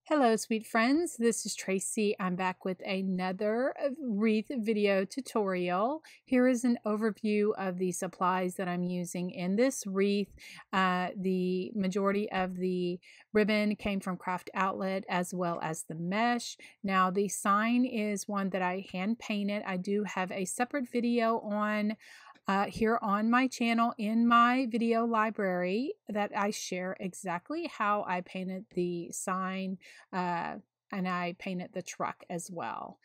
Hello, sweet friends. This is Tracy. I'm back with another wreath video tutorial. Here is an overview of the supplies that I'm using in this wreath. The majority of the ribbon came from Craft Outlet as well as the mesh. Now, the sign is one that I hand painted. I do have a separate video on here on my channel in my video library that I share exactly how I painted the sign and I painted the truck as well.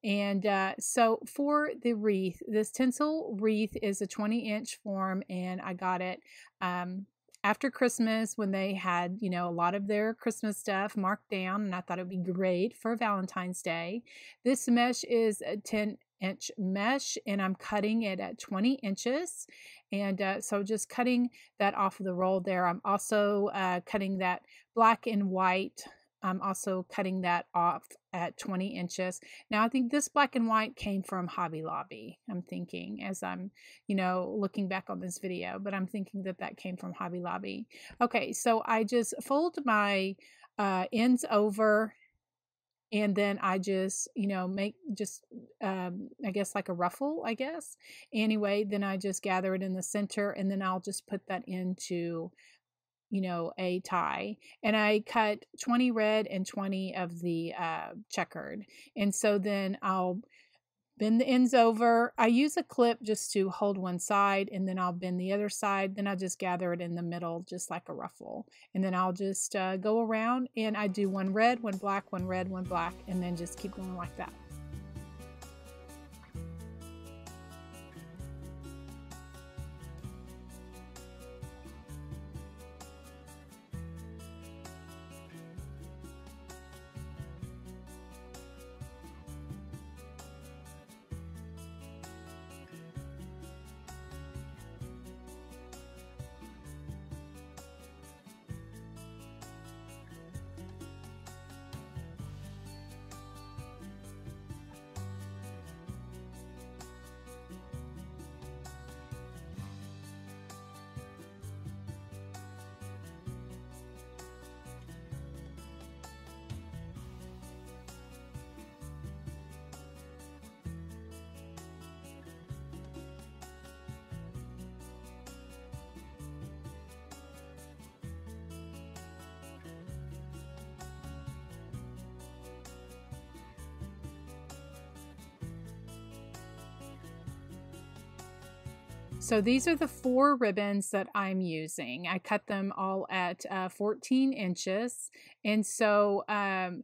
And so for the wreath, this tinsel wreath is a 20-inch form, and I got it after Christmas when they had, a lot of their Christmas stuff marked down, and I thought it would be great for Valentine's Day. This mesh is a 10-inch mesh, and I'm cutting it at 20 inches. And so just cutting that off of the roll there. I'm also cutting that black and white. I'm also cutting that off at 20 inches. Now, I think this black and white came from Hobby Lobby. I'm thinking as I'm, looking back on this video, but I'm thinking that that came from Hobby Lobby. Okay, so I just fold my ends over, and then I just, make just, I guess like a ruffle, I guess. Anyway, then I just gather it in the center, and then I'll just put that into a tie, and I cut 20 red and 20 of the checkered. And so then I'll bend the ends over. I use a clip just to hold one side, and then I'll bend the other side. Then I'll just gather it in the middle, just like a ruffle. And then I'll just go around, and I do one red, one black, one red, one black, and then just keep going like that. So these are the 4 ribbons that I'm using. I cut them all at 14 inches. And so I'm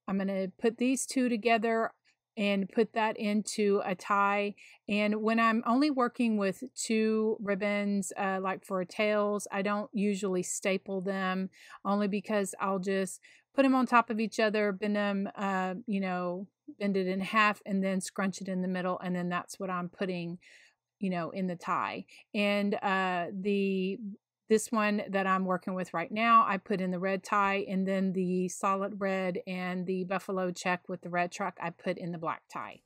going to put these 2 together and put that into a tie. And when I'm only working with 2 ribbons, like for tails, I don't usually staple them, only because I'll just put them on top of each other, bend them, bend it in half, and then scrunch it in the middle. And then that's what I'm putting in the tie. And this one that I'm working with right now, I put in the red tie, and then the solid red and the buffalo check with the red truck, I put in the black tie.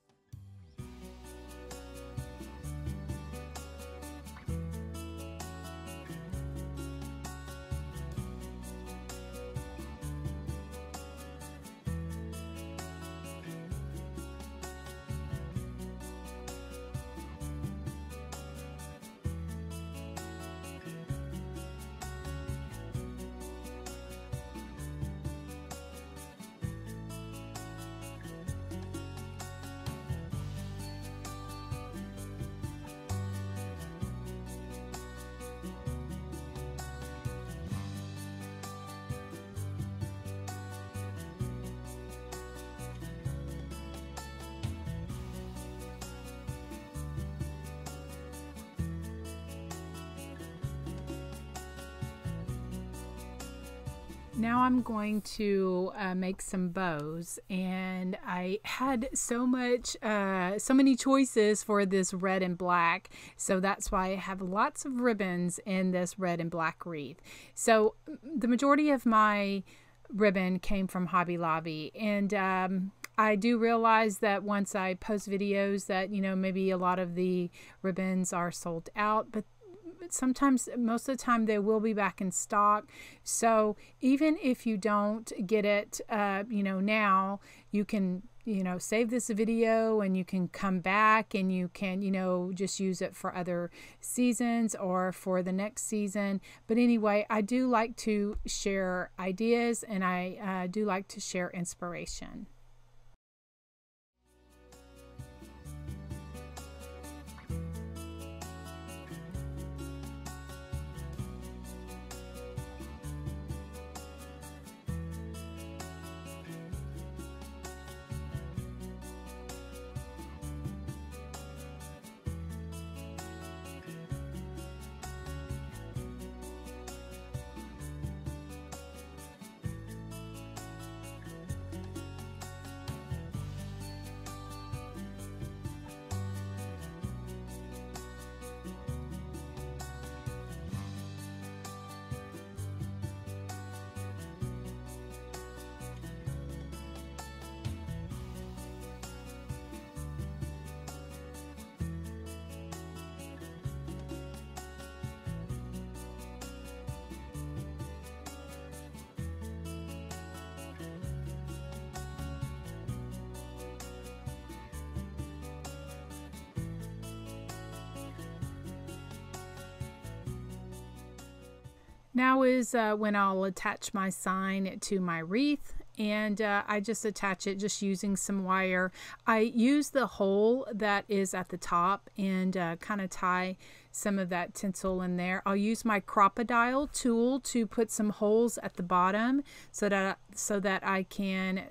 Now I'm going to make some bows, and I had so many choices for this red and black, so that's why I have lots of ribbons in this red and black wreath. So the majority of my ribbon came from Hobby Lobby, and I do realize that once I post videos that, maybe a lot of the ribbons are sold out, but sometimes, most of the time, they will be back in stock. So even if you don't get it, now, you can, save this video and you can come back and you can, just use it for other seasons or for the next season. But anyway, I do like to share ideas, and I do like to share inspiration. Now is when I'll attach my sign to my wreath, and I just attach it just using some wire. I use the hole that is at the top and kind of tie some of that tinsel in there. I'll use my crocodile tool to put some holes at the bottom so that I can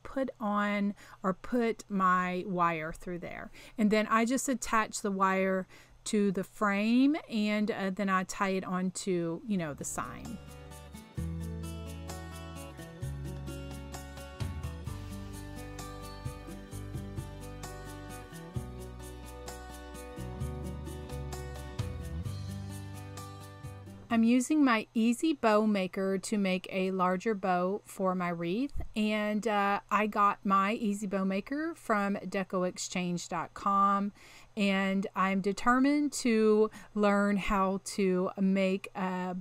put on or put my wire through there. And then I just attach the wire to the frame, and then I tie it onto, the sign. I'm using my Easy Bow Maker to make a larger bow for my wreath, and I got my Easy Bow Maker from decoexchange.com, and I'm determined to learn how to make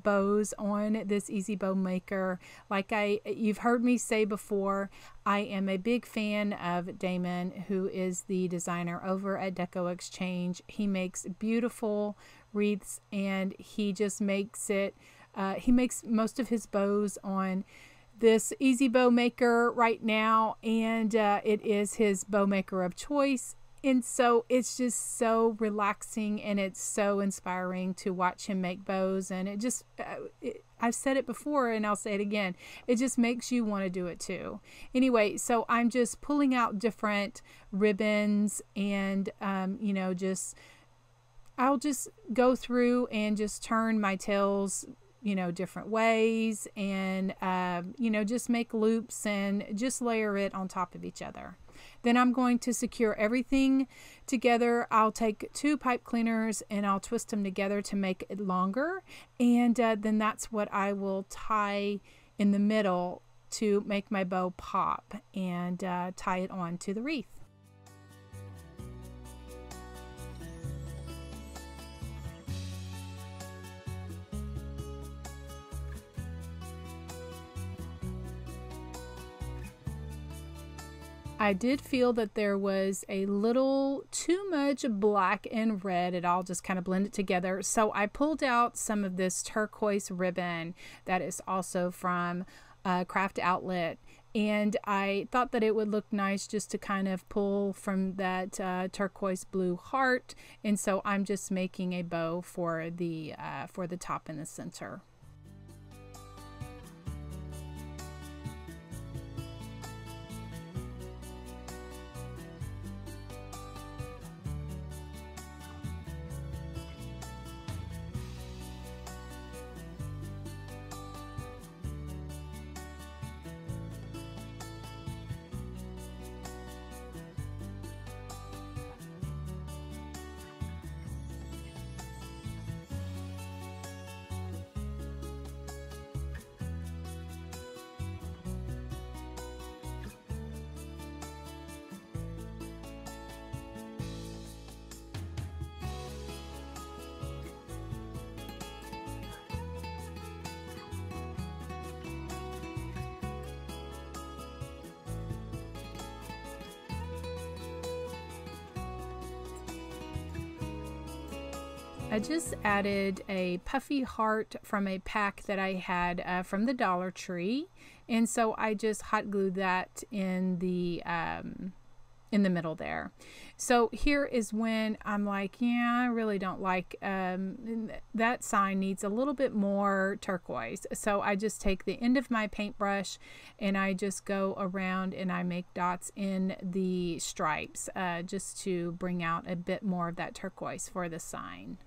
bows on this Easy Bow Maker. Like you've heard me say before, I am a big fan of Damon, who is the designer over at Deco Exchange. He makes beautiful wreaths, and he just makes it, he makes most of his bows on this Easy Bow Maker right now, and it is his bow maker of choice. And so it's just so relaxing, and it's so inspiring to watch him make bows. And it just, I've said it before and I'll say it again, it just makes you want to do it too. Anyway, so I'm just pulling out different ribbons, and, I'll just go through and just turn my tails, different ways, and, just make loops and just layer it on top of each other. Then I'm going to secure everything together. I'll take 2 pipe cleaners and I'll twist them together to make it longer. And then that's what I will tie in the middle to make my bow pop, and tie it on to the wreath. I did feel that there was a little too much black and red. It all just kind of blended together. So I pulled out some of this turquoise ribbon that is also from Craft Outlet. And I thought that it would look nice just to kind of pull from that turquoise blue heart. And so I'm just making a bow for the top in the center. I just added a puffy heart from a pack that I had from the Dollar Tree, and so I just hot glued that in the middle there. So here is when I'm like, yeah, I really don't like that sign needs a little bit more turquoise. So I just take the end of my paintbrush and I just go around and I make dots in the stripes just to bring out a bit more of that turquoise for the sign.